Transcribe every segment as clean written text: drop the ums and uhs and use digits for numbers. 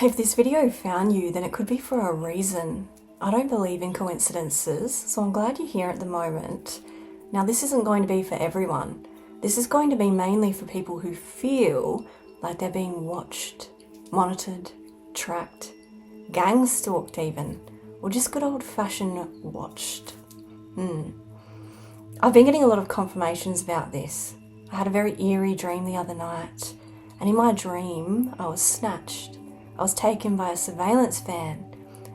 If this video found you, then it could be for a reason. I don't believe in coincidences, so I'm glad you're here at the moment. Now, this isn't going to be for everyone. This is going to be mainly for people who feel like they're being watched, monitored, tracked, gang stalked even, or just good old-fashioned watched. I've been getting a lot of confirmations about this. I had a very eerie dream the other night, and in my dream, I was snatched. I was taken by a surveillance van,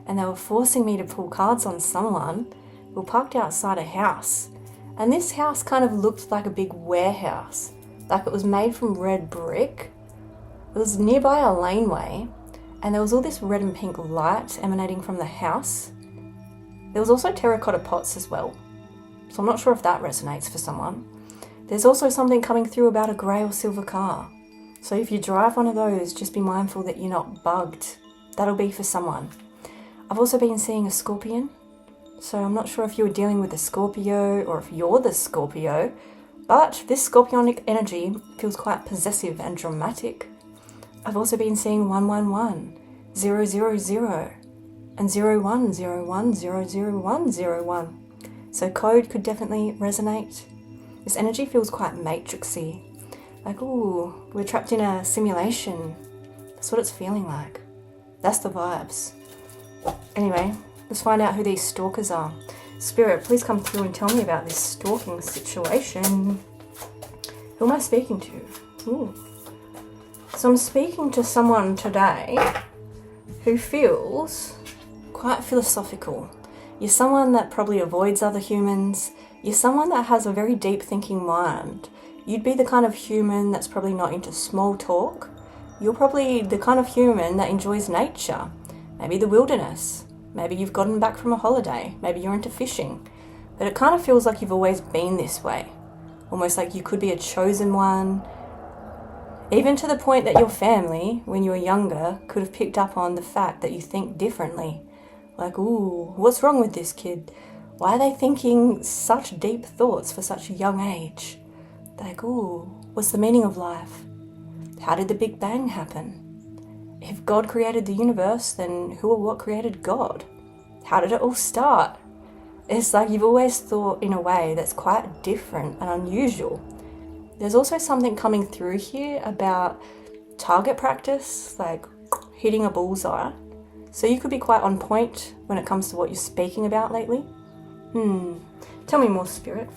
and they were forcing me to pull cards on someone who were parked outside a house. And this house kind of looked like a big warehouse, like it was made from red brick. It was nearby a laneway, and there was all this red and pink light emanating from the house. There was also terracotta pots as well, so I'm not sure if that resonates for someone. There's also something coming through about a grey or silver car. So if you drive one of those, just be mindful that you're not bugged. That'll be for someone. I've also been seeing a scorpion. So I'm not sure if you're dealing with a Scorpio or if you're the Scorpio, but this scorpionic energy feels quite possessive and dramatic. I've also been seeing 111, 000, and 0101000101. So code could definitely resonate. This energy feels quite matrixy. Like, ooh, we're trapped in a simulation. That's what it's feeling like. That's the vibes. Anyway, let's find out who these stalkers are. Spirit, please come through and tell me about this stalking situation. Who am I speaking to? Ooh. So I'm speaking to someone today who feels quite philosophical. You're someone that probably avoids other humans. You're someone that has a very deep thinking mind. You'd be the kind of human that's probably not into small talk. You're probably the kind of human that enjoys nature, maybe the wilderness. Maybe you've gotten back from a holiday. Maybe you're into fishing. But it kind of feels like you've always been this way. Almost like you could be a chosen one. Even to the point that your family, when you were younger, could have picked up on the fact that you think differently. Like, ooh, what's wrong with this kid? Why are they thinking such deep thoughts for such a young age? Like, ooh, what's the meaning of life? How did the Big Bang happen? If God created the universe, then who or what created God? How did it all start? It's like you've always thought in a way that's quite different and unusual. There's also something coming through here about target practice, like hitting a bullseye. So you could be quite on point when it comes to what you're speaking about lately. Tell me more, Spirit.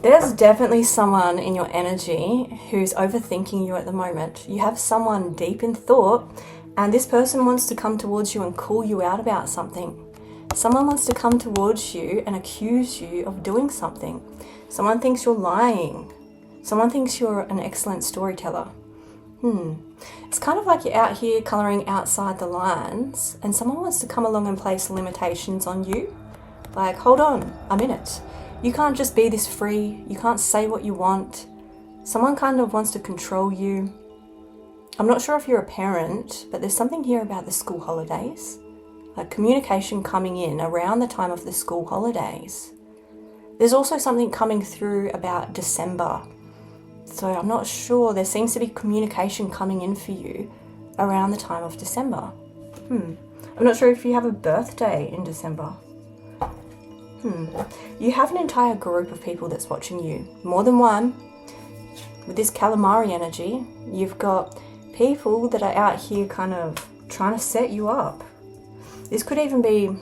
There's definitely someone in your energy who's overthinking you at the moment. You have someone deep in thought, and this person wants to come towards you and call you out about something. Someone wants to come towards you and accuse you of doing something. Someone thinks you're lying. Someone thinks you're an excellent storyteller. It's kind of like you're out here colouring outside the lines, and someone wants to come along and place limitations on you. Like, hold on, I'm in it. You can't just be this free. You can't say what you want. Someone kind of wants to control you. I'm not sure if you're a parent, but there's something here about the school holidays. Like communication coming in around the time of the school holidays. There's also something coming through about December. So I'm not sure. There seems to be communication coming in for you around the time of December. I'm not sure if you have a birthday in December. You have an entire group of people that's watching you, more than one. With this calamari energy, you've got people that are out here kind of trying to set you up. This could even be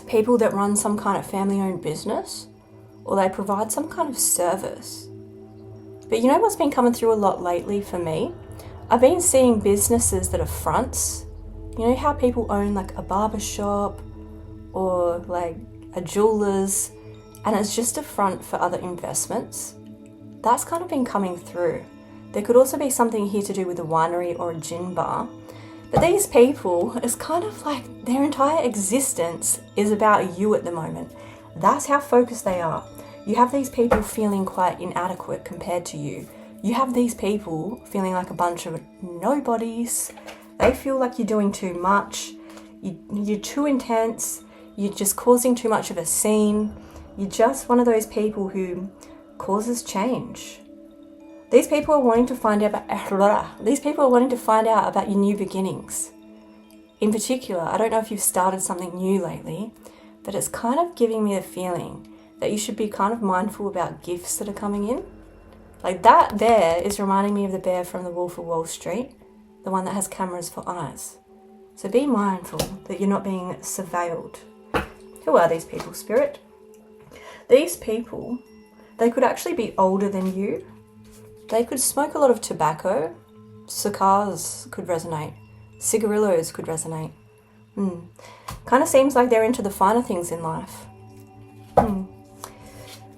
people that run some kind of family-owned business, or they provide some kind of service. But you know what's been coming through a lot lately for me? I've been seeing businesses that are fronts. You know how people own like a barber shop or like a jeweler's, and it's just a front for other investments. That's kind of been coming through. There could also be something here to do with a winery or a gin bar. But these people, it's kind of like their entire existence is about you at the moment. That's how focused they are. You have these people feeling quite inadequate compared to you. You have these people feeling like a bunch of nobodies. They feel like you're doing too much. You're too intense. You're just causing too much of a scene. You're just one of those people who causes change. These people are wanting to find out about your new beginnings. In particular, I don't know if you've started something new lately, but it's kind of giving me the feeling that you should be kind of mindful about gifts that are coming in. Like that there is reminding me of the bear from the Wolf of Wall Street, the one that has cameras for eyes. So be mindful that you're not being surveilled. Who are these people, Spirit? These people, they could actually be older than you. They could smoke a lot of tobacco. Cigars could resonate. Cigarillos could resonate. Kind of seems like they're into the finer things in life.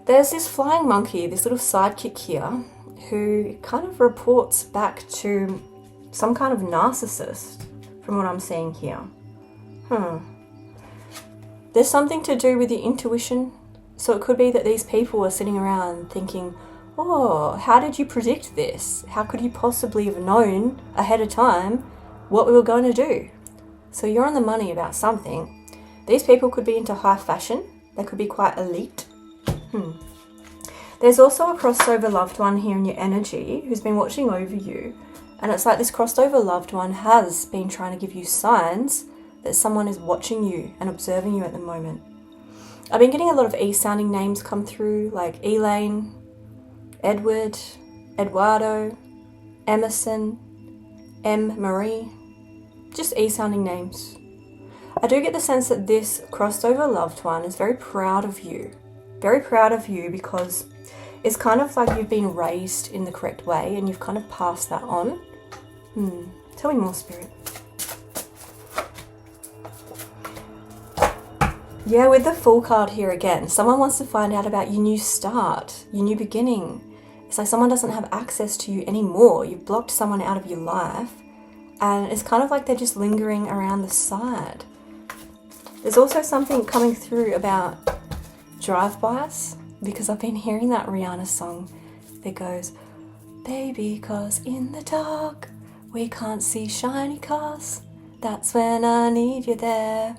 There's this flying monkey, this little sidekick here, who kind of reports back to some kind of narcissist, from what I'm seeing here. There's something to do with your intuition. So it could be that these people are sitting around thinking, oh, how did you predict this? How could you possibly have known ahead of time what we were going to do? So you're on the money about something. These people could be into high fashion. They could be quite elite. There's also a crossover loved one here in your energy who's been watching over you. And it's like this crossover loved one has been trying to give you signs that someone is watching you and observing you at the moment. I've been getting a lot of E-sounding names come through, like Elaine, Edward, Eduardo, Emerson, Marie. Just E-sounding names. I do get the sense that this crossover loved one is very proud of you. Very proud of you because it's kind of like you've been raised in the correct way and you've kind of passed that on. Tell me more, Spirit. Yeah, with the Fool card here again, someone wants to find out about your new start, your new beginning. It's like someone doesn't have access to you anymore. You've blocked someone out of your life and it's kind of like they're just lingering around the side. There's also something coming through about drive-bys, because I've been hearing that Rihanna song that goes, baby, 'cause in the dark we can't see shiny cars. That's when I need you there.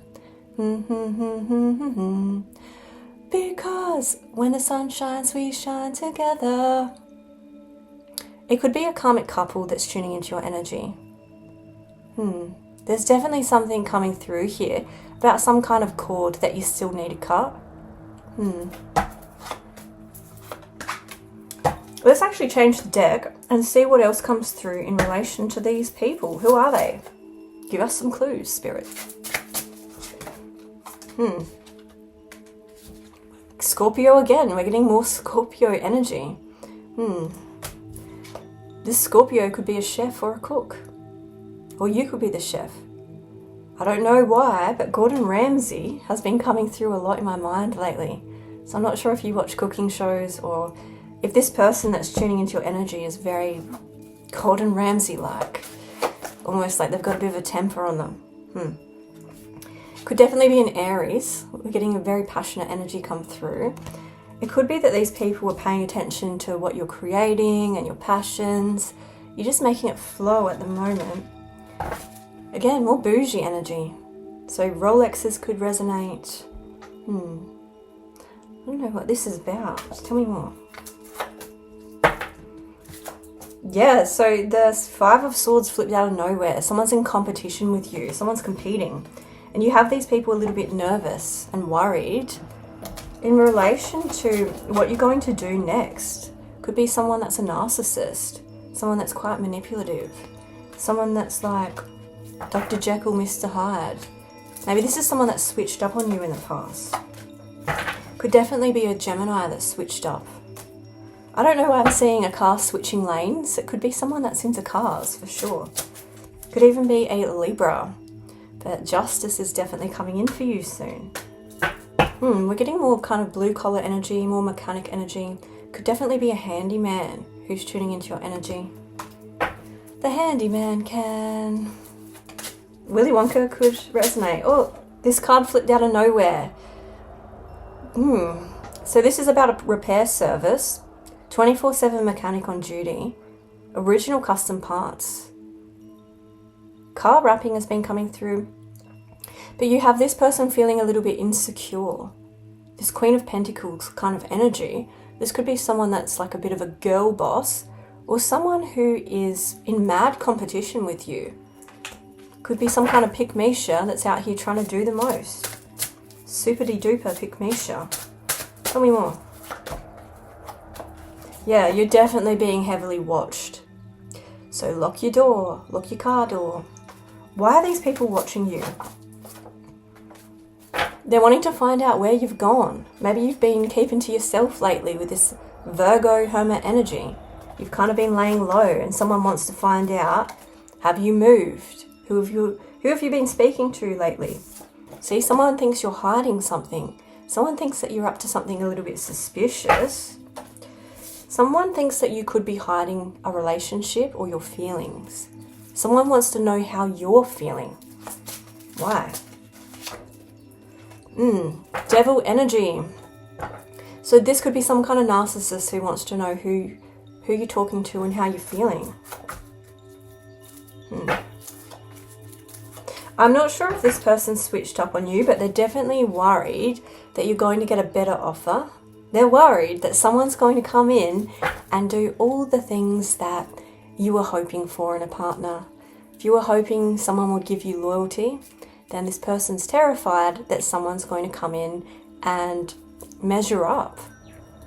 Because when the sun shines, we shine together. It could be a karmic couple that's tuning into your energy. There's definitely something coming through here about some kind of cord that you still need to cut. Let's actually change the deck and see what else comes through in relation to these people. Who are they? Give us some clues, Spirit. Scorpio again. We're getting more Scorpio energy. This Scorpio could be a chef or a cook. Or you could be the chef. I don't know why, but Gordon Ramsay has been coming through a lot in my mind lately. So I'm not sure if you watch cooking shows or if this person that's tuning into your energy is very Gordon Ramsay-like. Almost like they've got a bit of a temper on them. Could definitely be an Aries. We're getting a very passionate energy come through. It could be that these people are paying attention to what you're creating and your passions. You're just making it flow at the moment. Again, more bougie energy. So Rolexes could resonate. I don't know what this is about. Tell me more. Yeah, so the Five of Swords flipped out of nowhere. Someone's in competition with you. Someone's competing. And you have these people a little bit nervous and worried in relation to what you're going to do next. Could be someone that's a narcissist. Someone that's quite manipulative. Someone that's like Dr. Jekyll, Mr. Hyde. Maybe this is someone that switched up on you in the past. Could definitely be a Gemini that switched up. I don't know why I'm seeing a car switching lanes. It could be someone that's into cars, for sure. Could even be a Libra. But justice is definitely coming in for you soon. We're getting more kind of blue collar energy, more mechanic energy. Could definitely be a handyman who's tuning into your energy. The handyman can... Willy Wonka could resonate. Oh, this card flipped out of nowhere. So this is about a repair service. 24/7 mechanic on duty. Original custom parts. Car wrapping has been coming through. But you have this person feeling a little bit insecure. This Queen of Pentacles kind of energy. This could be someone that's like a bit of a girl boss or someone who is in mad competition with you. Could be some kind of pick-me-sha that's out here trying to do the most. Super-de-duper pick-me-sha. Tell me more. Yeah, you're definitely being heavily watched. So lock your door, lock your car door. Why are these people watching you? They're wanting to find out where you've gone. Maybe you've been keeping to yourself lately with this Virgo Hermit energy. You've kind of been laying low and someone wants to find out, have you moved? Who have you been speaking to lately? See, someone thinks you're hiding something. Someone thinks that you're up to something a little bit suspicious. Someone thinks that you could be hiding a relationship or your feelings. Someone wants to know how you're feeling. Why? Devil energy. So this could be some kind of narcissist who wants to know who you're talking to and how you're feeling. I'm not sure if this person switched up on you, but they're definitely worried that you're going to get a better offer. They're worried that someone's going to come in and do all the things that you were hoping for in a partner. If you were hoping someone would give you loyalty, then this person's terrified that someone's going to come in and measure up.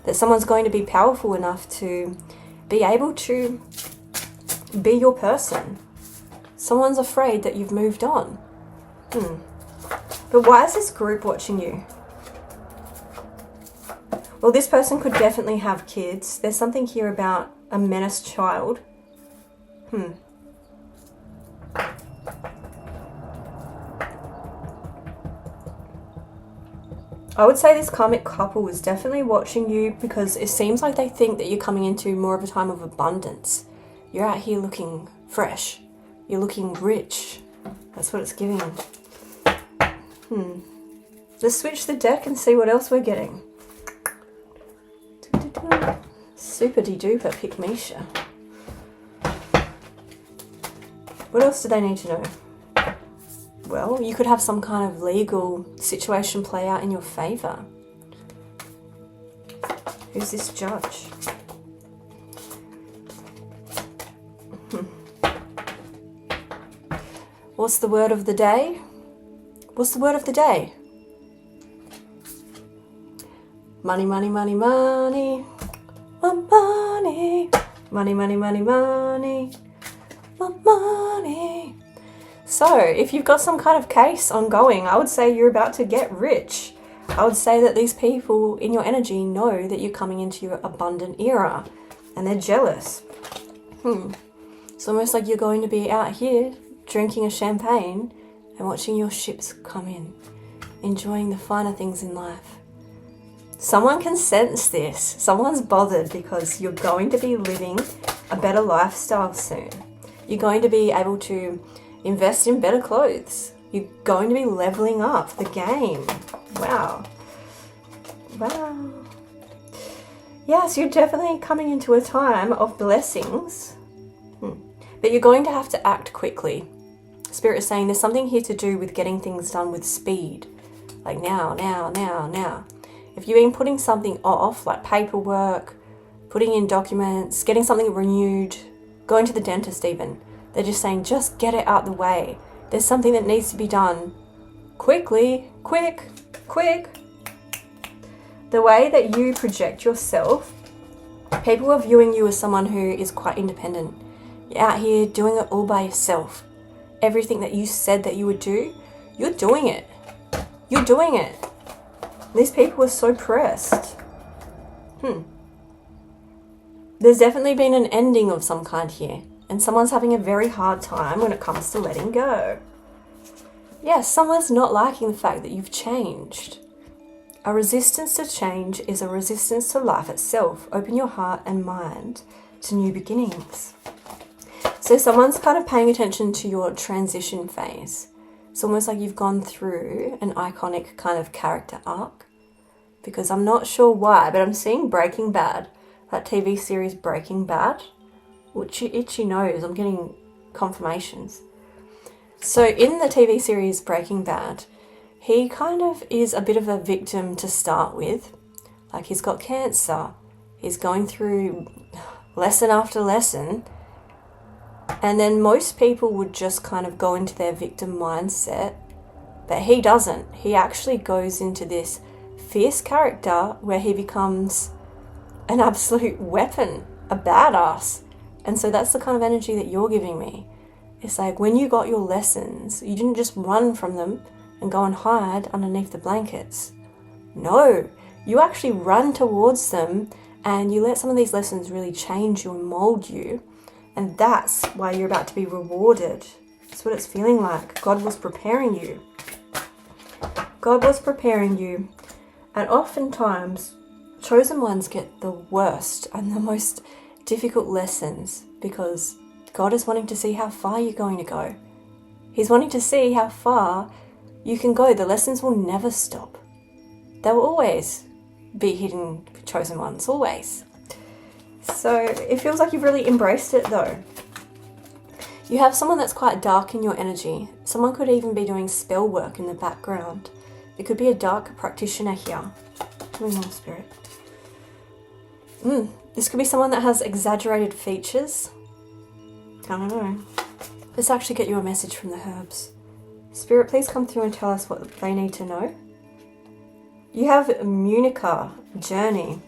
That someone's going to be powerful enough to be able to be your person. Someone's afraid that you've moved on. But why is this group watching you? Well, this person could definitely have kids. There's something here about a menaced child. I would say this karmic couple is definitely watching you because it seems like they think that you're coming into more of a time of abundance. You're out here looking fresh. You're looking rich. That's what it's giving. Let's switch the deck and see what else we're getting. Super-de-duper pick-me-sha. What else do they need to know? Well, you could have some kind of legal situation play out in your favour. Who's this judge? What's the word of the day? What's the word of the day? Money, money, money, money. Money. Money, money, money, money. Money. So, if you've got some kind of case ongoing, I would say you're about to get rich. I would say that these people in your energy know that you're coming into your abundant era and they're jealous. It's almost like you're going to be out here drinking a champagne and watching your ships come in, enjoying the finer things in life. Someone can sense this. Someone's bothered because you're going to be living a better lifestyle soon. You're going to be able to invest in better clothes. You're going to be leveling up the game. Wow. Yes, you're definitely coming into a time of blessings. But you're going to have to act quickly. Spirit is saying there's something here to do with getting things done with speed. Like now. If you've been putting something off, like paperwork, putting in documents, getting something renewed, going to the dentist even, they're just saying, just get it out the way. There's something that needs to be done quickly, quick. The way that you project yourself, people are viewing you as someone who is quite independent. You're out here doing it all by yourself. Everything that you said that you would do, you're doing it. You're doing it. These people are so pressed. There's definitely been an ending of some kind here. And someone's having a very hard time when it comes to letting go. Yes, someone's not liking the fact that you've changed. A resistance to change is a resistance to life itself. Open your heart and mind to new beginnings. So someone's kind of paying attention to your transition phase. It's almost like you've gone through an iconic kind of character arc. Because I'm not sure why, but I'm seeing Breaking Bad. That TV series Breaking Bad. Which itchy nose, I'm getting confirmations. So in the TV series Breaking Bad, he kind of is a bit of a victim to start with. Like he's got cancer. He's going through lesson after lesson. And then most people would just kind of go into their victim mindset. But he doesn't. He actually goes into this fierce character where he becomes an absolute weapon, a badass. And so that's the kind of energy that you're giving me. It's like when you got your lessons, you didn't just run from them and go and hide underneath the blankets. No, you actually run towards them and you let some of these lessons really change you and mold you. And that's why you're about to be rewarded. That's what it's feeling like. God was preparing you. God was preparing you. And oftentimes, chosen ones get the worst and the most difficult lessons because God is wanting to see how far you're going to go. He's wanting to see how far you can go. The lessons will never stop. They will always be hidden for chosen ones, always. So it feels like you've really embraced it though. You have someone that's quite dark in your energy. Someone could even be doing spell work in the background. It could be a dark practitioner here. Tell me more, Spirit. This could be someone that has exaggerated features. I don't know. Let's actually get you a message from the herbs. Spirit, please come through and tell us what they need to know. You have Munica, journey.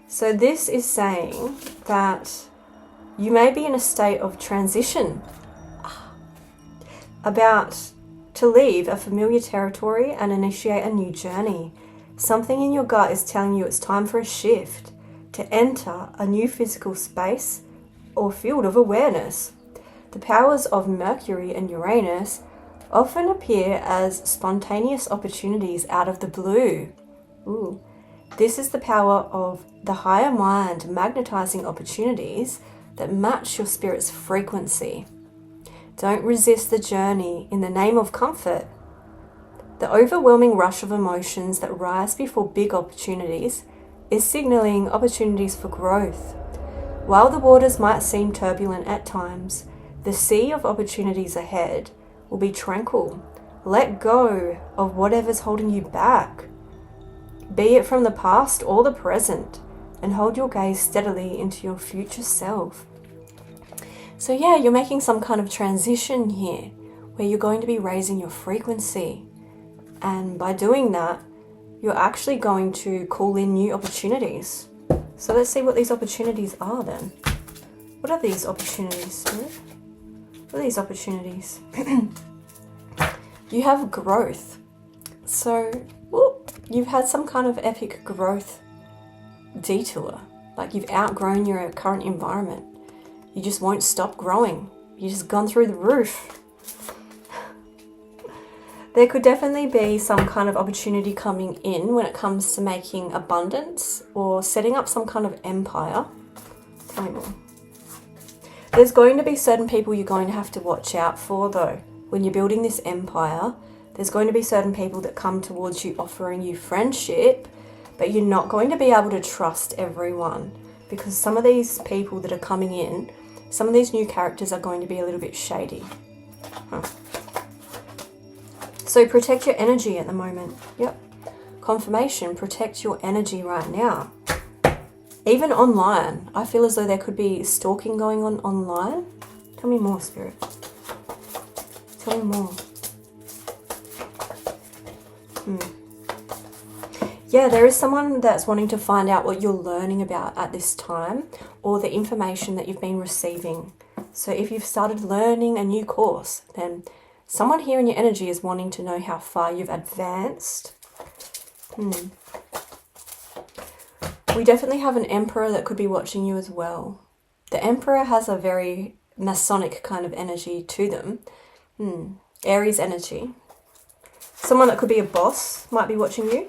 So this is saying that you may be in a state of transition, about to leave a familiar territory and initiate a new journey. Something in your gut is telling you it's time for a shift, to enter a new physical space or field of awareness. The powers of Mercury and Uranus often appear as spontaneous opportunities out of the blue. Ooh. This is the power of the higher mind magnetizing opportunities that match your spirit's frequency. Don't resist the journey in the name of comfort. The overwhelming rush of emotions that rise before big opportunities is signaling opportunities for growth. While the waters might seem turbulent at times, the sea of opportunities ahead will be tranquil. Let go of whatever's holding you back, be it from the past or the present, and hold your gaze steadily into your future self. So yeah, you're making some kind of transition here where you're going to be raising your frequency. And by doing that, you're actually going to call in new opportunities. So let's see what these opportunities are then. What are these opportunities, Spirit? What are these opportunities? You have growth. So you've had some kind of epic growth detour. Like you've outgrown your current environment. You just won't stop growing. You've just gone through the roof. There could definitely be some kind of opportunity coming in when it comes to making abundance or setting up some kind of empire. Tell me more. There's going to be certain people you're going to have to watch out for though. When you're building this empire, there's going to be certain people that come towards you offering you friendship, but you're not going to be able to trust everyone because some of these people that are coming in, some of these new characters are going to be a little bit shady. So protect your energy at the moment. Yep. Confirmation, protect your energy right now. Even online, I feel as though there could be stalking going on online. Tell me more, Spirit. Tell me more. Yeah, there is someone that's wanting to find out what you're learning about at this time or the information that you've been receiving. So if you've started learning a new course, then someone here in your energy is wanting to know how far you've advanced. We definitely have an emperor that could be watching you as well. The emperor has a very Masonic kind of energy to them. Aries energy. Someone that could be a boss might be watching you.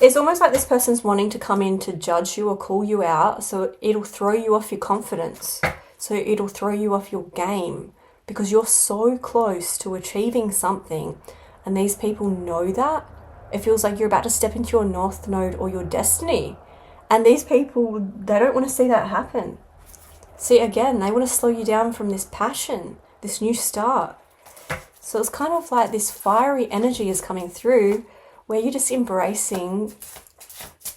It's almost like this person's wanting to come in to judge you or call you out, so it'll throw you off your confidence. So it'll throw you off your game because you're so close to achieving something and these people know that. It feels like you're about to step into your north node or your destiny. And these people, they don't want to see that happen. See, again, they want to slow you down from this passion, this new start. So it's kind of like this fiery energy is coming through where you're just embracing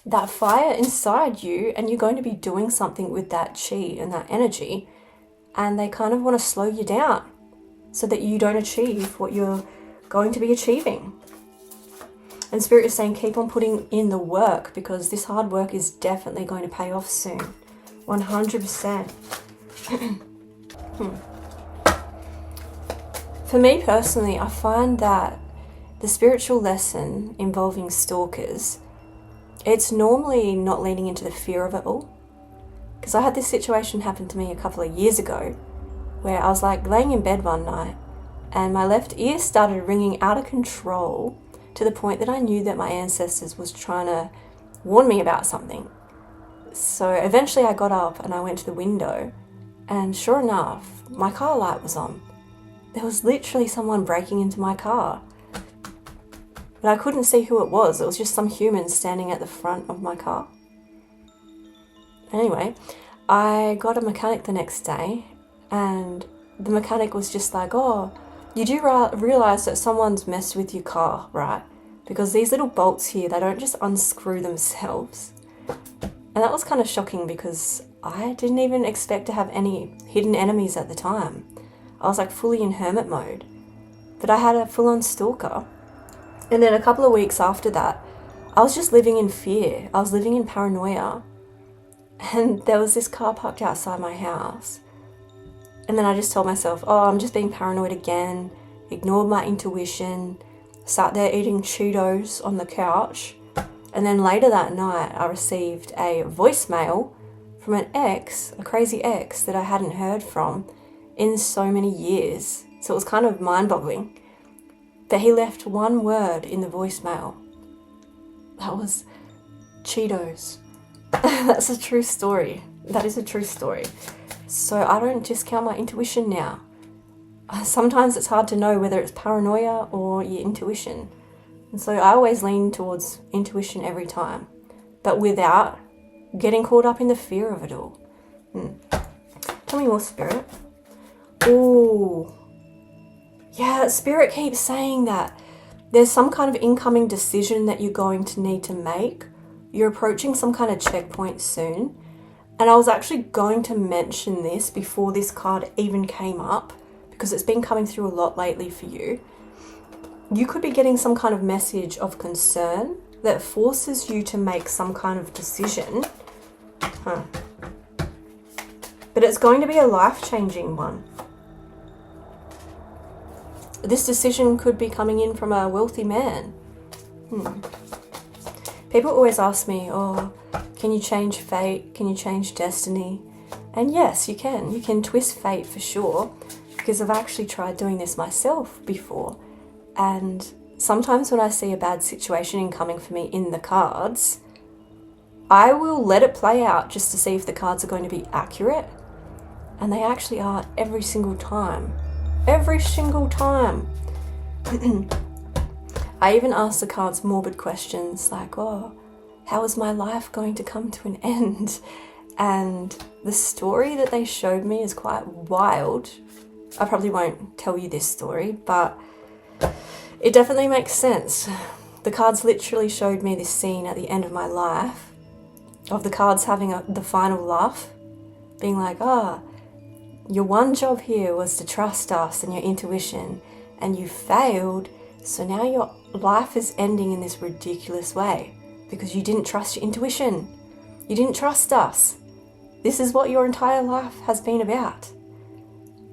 that fire inside you, and you're going to be doing something with that chi and that energy, and they kind of want to slow you down so that you don't achieve what you're going to be achieving. And Spirit is saying keep on putting in the work, because this hard work is definitely going to pay off soon. 100%. For me personally, I find that the spiritual lesson involving stalkers, it's normally not leaning into the fear of it all. Because I had this situation happen to me a couple of years ago where I was like laying in bed one night and my left ear started ringing out of control to the point that I knew that my ancestors was trying to warn me about something. So eventually I got up and I went to the window, and sure enough, my car light was on. There was literally someone breaking into my car. But I couldn't see who it was. It was just some human standing at the front of my car. Anyway, I got a mechanic the next day, and the mechanic was just like, oh, you do realise that someone's messed with your car, right? Because these little bolts here, they don't just unscrew themselves. And that was kind of shocking because I didn't even expect to have any hidden enemies at the time. I was like fully in hermit mode. But I had a full-on stalker. And then a couple of weeks after that, I was just living in fear. I was living in paranoia. And there was this car parked outside my house. And then I just told myself, oh, I'm just being paranoid again. Ignored my intuition. Sat there eating Cheetos on the couch. And then later that night, I received a voicemail from an ex, a crazy ex that I hadn't heard from in so many years. So it was kind of mind-boggling. But he left one word in the voicemail. That was Cheetos. That's a true story. That is a true story. So I don't discount my intuition now. Sometimes it's hard to know whether it's paranoia or your intuition. And so I always lean towards intuition every time, but without getting caught up in the fear of it all. Tell me more, Spirit. Ooh. Yeah, Spirit keeps saying that there's some kind of incoming decision that you're going to need to make. You're approaching some kind of checkpoint soon. And I was actually going to mention this before this card even came up, because it's been coming through a lot lately for you. You could be getting some kind of message of concern that forces you to make some kind of decision. But it's going to be a life-changing one. This decision could be coming in from a wealthy man. People always ask me, oh, can you change fate? Can you change destiny? And yes, you can. You can twist fate for sure, because I've actually tried doing this myself before. And sometimes when I see a bad situation incoming for me in the cards, I will let it play out just to see if the cards are going to be accurate. And they actually are every single time. Every single time. I even ask the cards morbid questions like, oh, how is my life going to come to an end? And the story that they showed me is quite wild. I probably won't tell you this story, but it definitely makes sense. The cards literally showed me this scene at the end of my life of the cards having the final laugh, being like, your one job here was to trust us and your intuition, and you failed, so now your life is ending in this ridiculous way because you didn't trust your intuition. You didn't trust us. This is what your entire life has been about.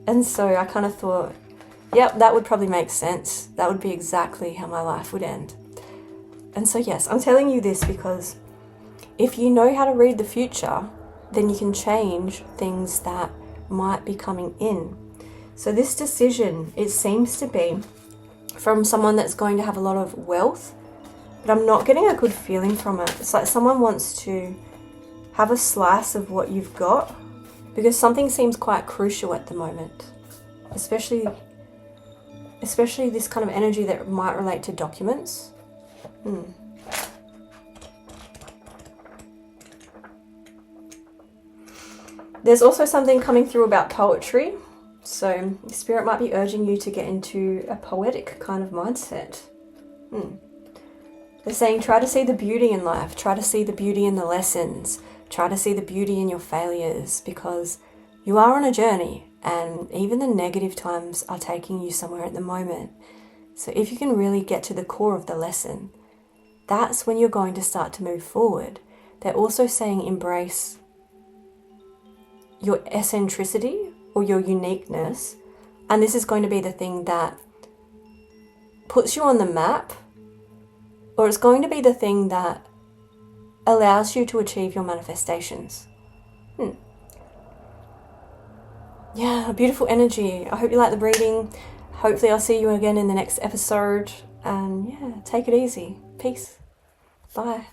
And so I kind of thought, yep, that would probably make sense. That would be exactly how my life would end. And so yes, I'm telling you this because if you know how to read the future, then you can change things that might be coming in. So this decision, it seems to be from someone that's going to have a lot of wealth, but I'm not getting a good feeling from it. It's like someone wants to have a slice of what you've got, because something seems quite crucial at the moment, especially this kind of energy that might relate to documents. There's also something coming through about poetry. So Spirit might be urging you to get into a poetic kind of mindset. They're saying try to see the beauty in life, try to see the beauty in the lessons, try to see the beauty in your failures, because you are on a journey and even the negative times are taking you somewhere at the moment. So if you can really get to the core of the lesson, that's when you're going to start to move forward. They're also saying embrace your eccentricity or your uniqueness, and this is going to be the thing that puts you on the map, or it's going to be the thing that allows you to achieve your manifestations. Yeah, a beautiful energy. I hope you like the reading. Hopefully I'll see you again in the next episode, and yeah, take it easy. Peace. Bye.